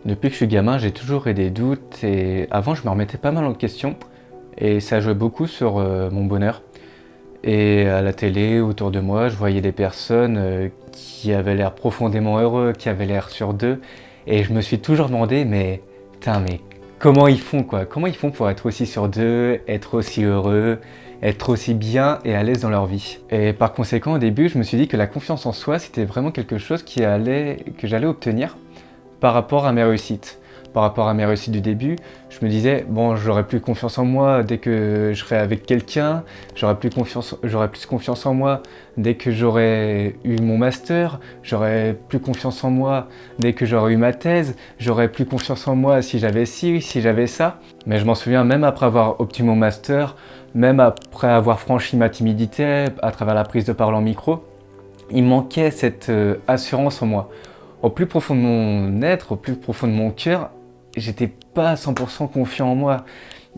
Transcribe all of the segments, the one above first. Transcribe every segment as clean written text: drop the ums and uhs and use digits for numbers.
Depuis que je suis gamin, j'ai toujours eu des doutes et avant je me remettais pas mal en question et ça jouait beaucoup sur mon bonheur. Et à la télé, autour de moi, je voyais des personnes qui avaient l'air profondément heureux, qui avaient l'air sûrs d'eux et je me suis toujours demandé mais comment ils font quoi? Comment ils font pour être aussi sûrs d'eux, être aussi heureux, être aussi bien et à l'aise dans leur vie? Et par conséquent, au début, je me suis dit que la confiance en soi, c'était vraiment quelque chose que j'allais obtenir par rapport à mes réussites. Par rapport à mes réussites du début, je me disais, bon, j'aurai plus confiance en moi dès que je serai avec quelqu'un, j'aurai plus confiance en moi dès que j'aurai eu mon master, j'aurai plus confiance en moi dès que j'aurai eu ma thèse, j'aurai plus confiance en moi si j'avais ci, si j'avais ça. Mais je m'en souviens, même après avoir obtenu mon master, même après avoir franchi ma timidité à travers la prise de parole en micro, il manquait cette assurance en moi. Au plus profond de mon être, au plus profond de mon cœur, j'étais pas à 100% confiant en moi.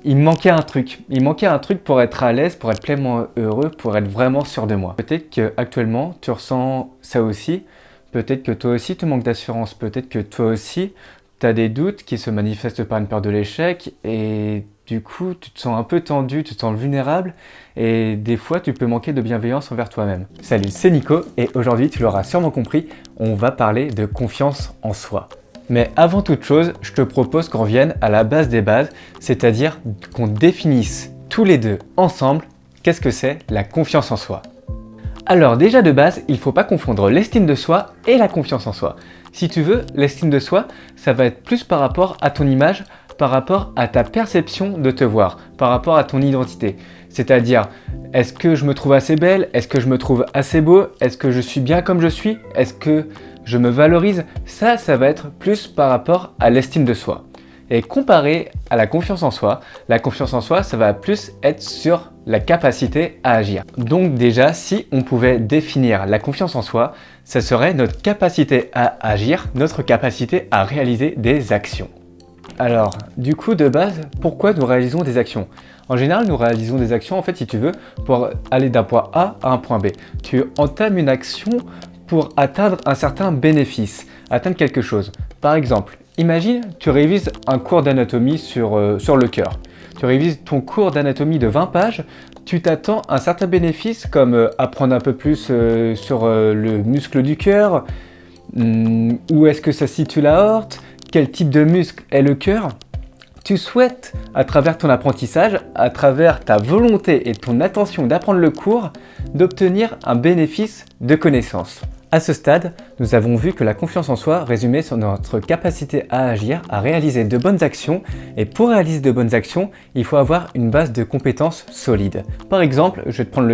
Il me manquait un truc. Il me manquait un truc pour être à l'aise, pour être pleinement heureux, pour être vraiment sûr de moi. Peut-être qu'actuellement, tu ressens ça aussi. Peut-être que toi aussi, tu manques d'assurance. Peut-être que toi aussi, tu as des doutes qui se manifestent par une peur de l'échec et du coup, tu te sens un peu tendu, tu te sens vulnérable et des fois, tu peux manquer de bienveillance envers toi-même. Salut, c'est Nico et aujourd'hui, tu l'auras sûrement compris, on va parler de confiance en soi. Mais avant toute chose, je te propose qu'on revienne à la base des bases, c'est-à-dire qu'on définisse tous les deux ensemble qu'est-ce que c'est la confiance en soi. Alors déjà de base, il ne faut pas confondre l'estime de soi et la confiance en soi. Si tu veux, l'estime de soi, ça va être plus par rapport à ton image, par rapport à ta perception de te voir, par rapport à ton identité. C'est-à-dire, est-ce que je me trouve assez belle? Est-ce que je me trouve assez beau? Est-ce que je suis bien comme je suis? Est-ce que je me valorise? Ça va être plus par rapport à l'estime de soi. Et comparé à la confiance en soi, ça va plus être sur la capacité à agir. Donc déjà, si on pouvait définir la confiance en soi, ça serait notre capacité à agir, notre capacité à réaliser des actions. Alors, du coup, de base, pourquoi nous réalisons des actions? En général, nous réalisons des actions, en fait, si tu veux, pour aller d'un point A à un point B. Tu entames une action pour atteindre un certain bénéfice, atteindre quelque chose. Par exemple, imagine, tu révises un cours d'anatomie sur le cœur. Tu révises ton cours d'anatomie de 20 pages, tu t'attends à un certain bénéfice comme apprendre un peu plus sur le muscle du cœur, où est-ce que ça situe l'aorte, quel type de muscle est le cœur. Tu souhaites, à travers ton apprentissage, à travers ta volonté et ton attention d'apprendre le cours, d'obtenir un bénéfice de connaissance. À ce stade, nous avons vu que la confiance en soi résumait sur notre capacité à agir, à réaliser de bonnes actions. Et pour réaliser de bonnes actions, il faut avoir une base de compétences solide. Par exemple, je vais te prendre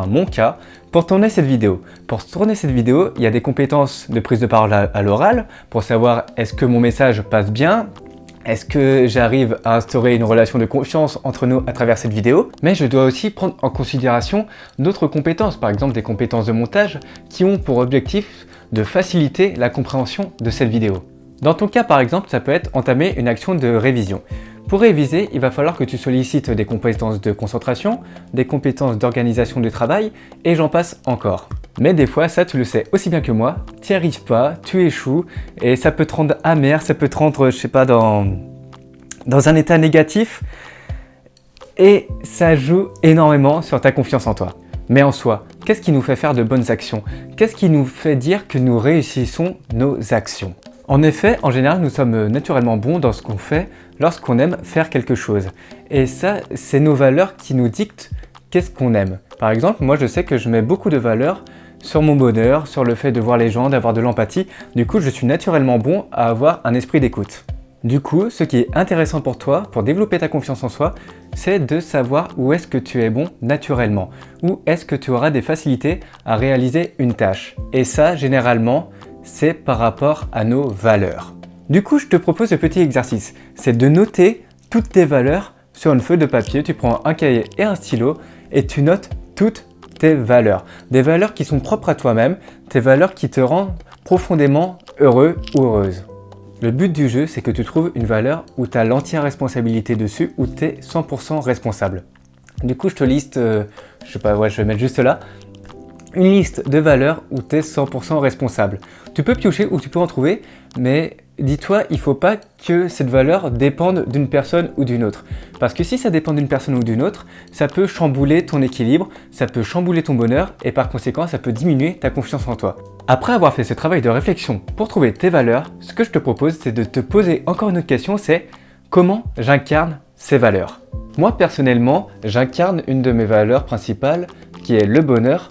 mon cas, pour tourner cette vidéo. Pour tourner cette vidéo, il y a des compétences de prise de parole à l'oral, pour savoir est-ce que mon message passe bien, est-ce que j'arrive à instaurer une relation de confiance entre nous à travers cette vidéo? Mais je dois aussi prendre en considération d'autres compétences, par exemple des compétences de montage qui ont pour objectif de faciliter la compréhension de cette vidéo. Dans ton cas par exemple, ça peut être entamer une action de révision. Pour réviser, il va falloir que tu sollicites des compétences de concentration, des compétences d'organisation du travail et j'en passe encore. Mais des fois, ça tu le sais aussi bien que moi, tu n'y arrives pas, tu échoues et ça peut te rendre amer, ça peut te rendre, dans un état négatif et ça joue énormément sur ta confiance en toi. Mais en soi, qu'est-ce qui nous fait faire de bonnes actions? Qu'est-ce qui nous fait dire que nous réussissons nos actions? En effet, en général, nous sommes naturellement bons dans ce qu'on fait lorsqu'on aime faire quelque chose. Et ça, c'est nos valeurs qui nous dictent qu'est-ce qu'on aime. Par exemple, moi je sais que je mets beaucoup de valeurs sur mon bonheur, sur le fait de voir les gens, d'avoir de l'empathie. Du coup, je suis naturellement bon à avoir un esprit d'écoute. Du coup, ce qui est intéressant pour toi, pour développer ta confiance en soi, c'est de savoir où est-ce que tu es bon naturellement. Où est-ce que tu auras des facilités à réaliser une tâche. Et ça, généralement, c'est par rapport à nos valeurs. Du coup, je te propose ce petit exercice. C'est de noter toutes tes valeurs sur une feuille de papier. Tu prends un cahier et un stylo et tu notes toutes tes valeurs. Des valeurs qui sont propres à toi-même, tes valeurs qui te rendent profondément heureux ou heureuse. Le but du jeu, c'est que tu trouves une valeur où tu as l'entière responsabilité dessus, où tu es 100% responsable. Du coup, je te liste, je vais mettre juste là, une liste de valeurs où tu es 100% responsable. Tu peux piocher ou tu peux en trouver, mais dis-toi, il ne faut pas que cette valeur dépende d'une personne ou d'une autre. Parce que si ça dépend d'une personne ou d'une autre, ça peut chambouler ton équilibre, ça peut chambouler ton bonheur et par conséquent, ça peut diminuer ta confiance en toi. Après avoir fait ce travail de réflexion pour trouver tes valeurs, ce que je te propose, c'est de te poser encore une autre question, c'est comment j'incarne ces valeurs? Moi, personnellement, j'incarne une de mes valeurs principales qui est le bonheur.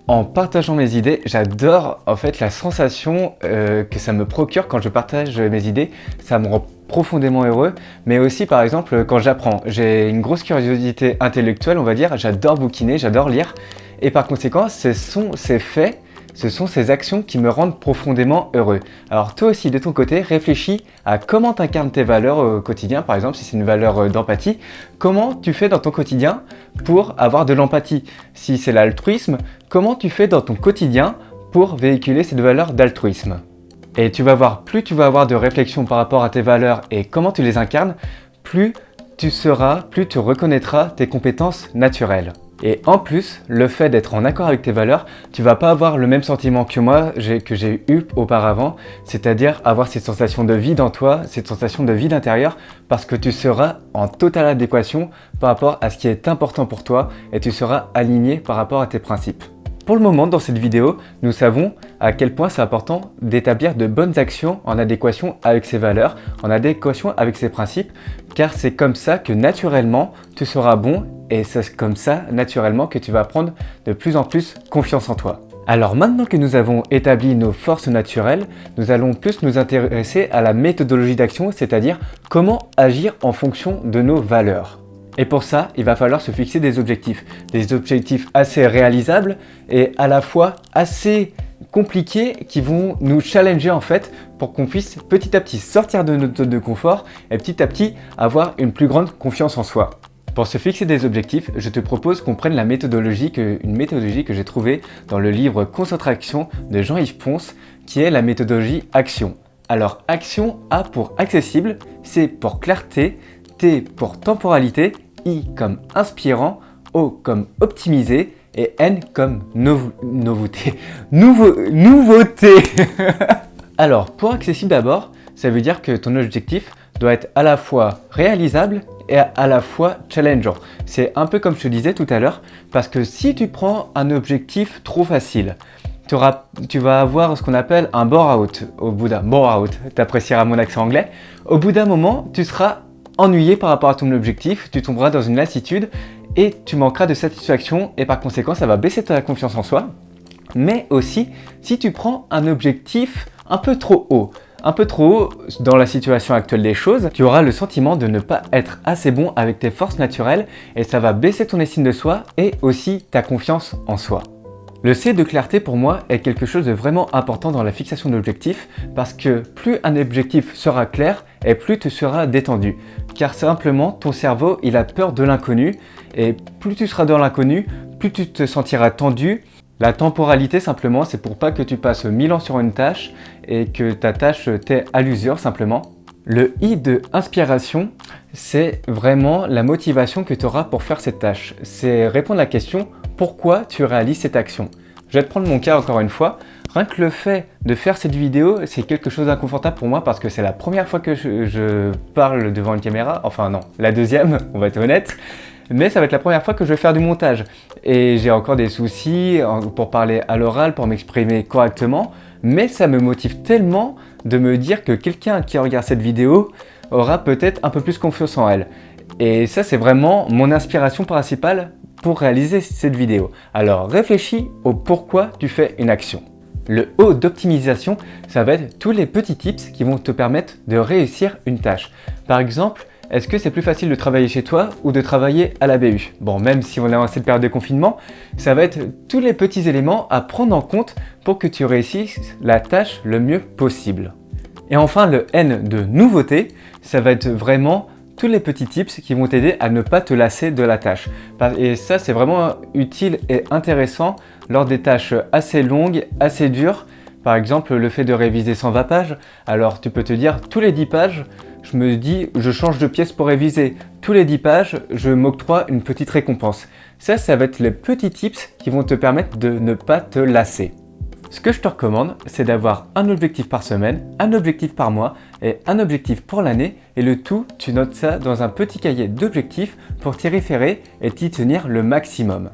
En partageant mes idées, j'adore en fait la sensation que ça me procure quand je partage mes idées. Ça me rend profondément heureux, mais aussi par exemple quand j'apprends. J'ai une grosse curiosité intellectuelle, on va dire. J'adore bouquiner, j'adore lire. Et par conséquent, ce sont ces faits, ce sont ces actions qui me rendent profondément heureux. Alors toi aussi, de ton côté, réfléchis à comment tu incarnes tes valeurs au quotidien. Par exemple, si c'est une valeur d'empathie, comment tu fais dans ton quotidien pour avoir de l'empathie? Si c'est l'altruisme, comment tu fais dans ton quotidien pour véhiculer cette valeur d'altruisme? Et tu vas voir, plus tu vas avoir de réflexion par rapport à tes valeurs et comment tu les incarnes, plus tu reconnaîtras tes compétences naturelles. Et en plus, le fait d'être en accord avec tes valeurs, tu vas pas avoir le même sentiment que moi, que j'ai eu auparavant, c'est-à-dire avoir cette sensation de vide en toi, cette sensation de vide intérieur, parce que tu seras en totale adéquation par rapport à ce qui est important pour toi et tu seras aligné par rapport à tes principes. Pour le moment, dans cette vidéo, nous savons à quel point c'est important d'établir de bonnes actions en adéquation avec ses valeurs, en adéquation avec ses principes, car c'est comme ça que naturellement, tu seras bon et c'est comme ça, naturellement, que tu vas prendre de plus en plus confiance en toi. Alors maintenant que nous avons établi nos forces naturelles, nous allons plus nous intéresser à la méthodologie d'action, c'est-à-dire comment agir en fonction de nos valeurs. Et pour ça, il va falloir se fixer des objectifs assez réalisables et à la fois assez compliqués qui vont nous challenger en fait pour qu'on puisse petit à petit sortir de notre zone de confort et petit à petit avoir une plus grande confiance en soi. Pour se fixer des objectifs, je te propose qu'on prenne une méthodologie que j'ai trouvée dans le livre Concentration de Jean-Yves Ponce, qui est la méthodologie Action. Alors Action, A pour accessible, C pour clarté, T pour temporalité, I comme inspirant, O comme optimisé et N comme nouveauté. Alors, pour accessible d'abord, ça veut dire que ton objectif doit être à la fois réalisable et à la fois challengeant. C'est un peu comme je te disais tout à l'heure, parce que si tu prends un objectif trop facile, tu vas avoir ce qu'on appelle un bore-out au bout d'un bore-out. Tu apprécieras mon accent anglais. Au bout d'un moment, tu seras ennuyé par rapport à ton objectif, tu tomberas dans une lassitude et tu manqueras de satisfaction et par conséquent ça va baisser ta confiance en soi. Mais aussi, si tu prends un objectif un peu trop haut dans la situation actuelle des choses, tu auras le sentiment de ne pas être assez bon avec tes forces naturelles et ça va baisser ton estime de soi et aussi ta confiance en soi. Le C de clarté pour moi est quelque chose de vraiment important dans la fixation d'objectifs parce que plus un objectif sera clair et plus tu seras détendu. Car simplement ton cerveau il a peur de l'inconnu et plus tu seras dans l'inconnu, plus tu te sentiras tendu. La temporalité simplement c'est pour pas que tu passes 1000 ans sur une tâche et que ta tâche t'ait à l'usure simplement. Le I de inspiration, c'est vraiment la motivation que tu auras pour faire cette tâche. C'est répondre à la question pourquoi tu réalises cette action. Je vais te prendre mon cas encore une fois. Rien que le fait de faire cette vidéo, c'est quelque chose d'inconfortable pour moi parce que c'est la première fois que je parle devant une caméra. Enfin non, la deuxième, on va être honnête. Mais ça va être la première fois que je vais faire du montage. Et j'ai encore des soucis pour parler à l'oral, pour m'exprimer correctement. Mais ça me motive tellement de me dire que quelqu'un qui regarde cette vidéo aura peut-être un peu plus confiance en elle. Et ça, c'est vraiment mon inspiration principale pour réaliser cette vidéo. Alors réfléchis au pourquoi tu fais une action. Le O d'optimisation, ça va être tous les petits tips qui vont te permettre de réussir une tâche. Par exemple, est-ce que c'est plus facile de travailler chez toi ou de travailler à la BU? Bon, même si on est en cette période de confinement, ça va être tous les petits éléments à prendre en compte pour que tu réussisses la tâche le mieux possible. Et enfin, le N de nouveauté, ça va être vraiment tous les petits tips qui vont t'aider à ne pas te lasser de la tâche. Et ça, c'est vraiment utile et intéressant lors des tâches assez longues, assez dures. Par exemple, le fait de réviser 120 pages. Alors, tu peux te dire, tous les 10 pages, je me dis, je change de pièce pour réviser. Tous les 10 pages, je m'octroie une petite récompense. Ça va être les petits tips qui vont te permettre de ne pas te lasser. Ce que je te recommande, c'est d'avoir un objectif par semaine, un objectif par mois et un objectif pour l'année et le tout, tu notes ça dans un petit cahier d'objectifs pour t'y référer et t'y tenir le maximum.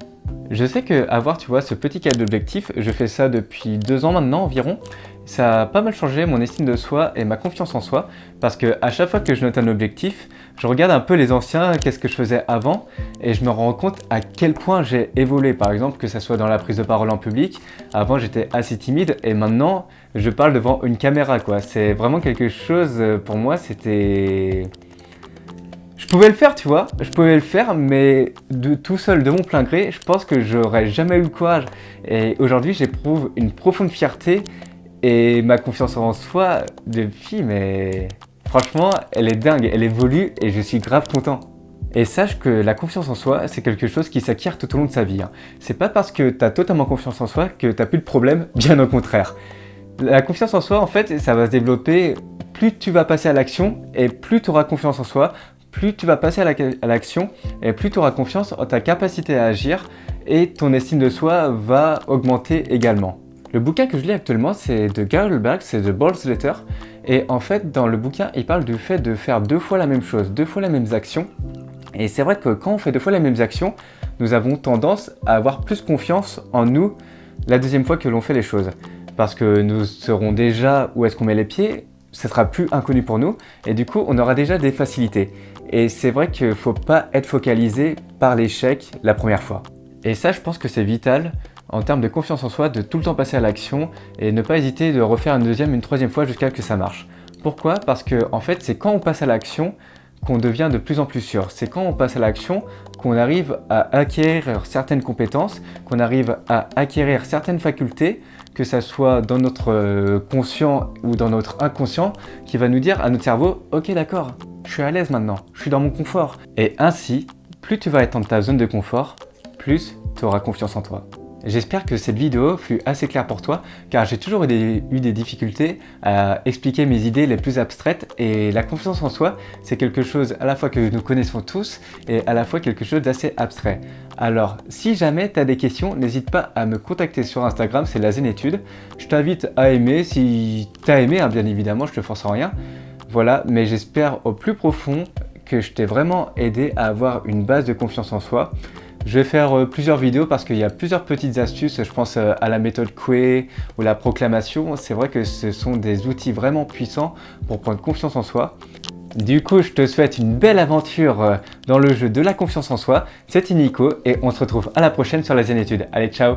Je sais qu'avoir, tu vois, ce petit cahier d'objectifs, je fais ça depuis 2 ans maintenant environ, ça a pas mal changé mon estime de soi et ma confiance en soi parce que à chaque fois que je note un objectif, je regarde un peu les anciens, qu'est-ce que je faisais avant et je me rends compte à quel point j'ai évolué. Par exemple, que ça soit dans la prise de parole en public, avant j'étais assez timide et maintenant je parle devant une caméra quoi. C'est vraiment quelque chose, pour moi c'était... Je pouvais le faire, tu vois, je pouvais le faire, mais de tout seul, de mon plein gré, je pense que j'aurais jamais eu le courage. Et aujourd'hui, j'éprouve une profonde fierté et ma confiance en soi depuis, mais franchement, elle est dingue, elle évolue et je suis grave content. Et sache que la confiance en soi, c'est quelque chose qui s'acquiert tout au long de sa vie. C'est pas parce que tu as totalement confiance en soi que tu n'as plus de problème, bien au contraire. La confiance en soi, en fait, ça va se développer plus tu vas passer à l'action et plus tu auras confiance en soi, plus tu vas passer à l'action et plus tu auras confiance en ta capacité à agir et ton estime de soi va augmenter également. Le bouquin que je lis actuellement, c'est de Gary Halbach, c'est The Bold Letter. Et en fait, dans le bouquin, il parle du fait de faire 2 fois la même chose, 2 fois les mêmes actions. Et c'est vrai que quand on fait 2 fois les mêmes actions, nous avons tendance à avoir plus confiance en nous la deuxième fois que l'on fait les choses. Parce que nous saurons déjà où est-ce qu'on met les pieds, ce sera plus inconnu pour nous, et du coup, on aura déjà des facilités. Et c'est vrai qu'il ne faut pas être focalisé par l'échec la première fois. Et ça, je pense que c'est vital en termes de confiance en soi, de tout le temps passer à l'action et ne pas hésiter de refaire une deuxième, une troisième fois jusqu'à ce que ça marche. Pourquoi ? Parce que en fait, c'est quand on passe à l'action qu'on devient de plus en plus sûr. C'est quand on passe à l'action qu'on arrive à acquérir certaines compétences, qu'on arrive à acquérir certaines facultés, que ça soit dans notre conscient ou dans notre inconscient, qui va nous dire à notre cerveau « Ok d'accord, je suis à l'aise maintenant, je suis dans mon confort ». Et ainsi, plus tu vas être dans ta zone de confort, plus tu auras confiance en toi. J'espère que cette vidéo fut assez claire pour toi car j'ai toujours eu des difficultés à expliquer mes idées les plus abstraites et la confiance en soi c'est quelque chose à la fois que nous connaissons tous et à la fois quelque chose d'assez abstrait. Alors si jamais tu as des questions, n'hésite pas à me contacter sur Instagram, c'est la Zenétude. Je t'invite à aimer, si tu as aimé bien évidemment, je te force en rien. Voilà, mais j'espère au plus profond que je t'ai vraiment aidé à avoir une base de confiance en soi. Je vais faire plusieurs vidéos parce qu'il y a plusieurs petites astuces, je pense à la méthode Coué ou la proclamation. C'est vrai que ce sont des outils vraiment puissants pour prendre confiance en soi. Du coup, je te souhaite une belle aventure dans le jeu de la confiance en soi. C'était Nico et on se retrouve à la prochaine sur la Zenétude. Allez, ciao!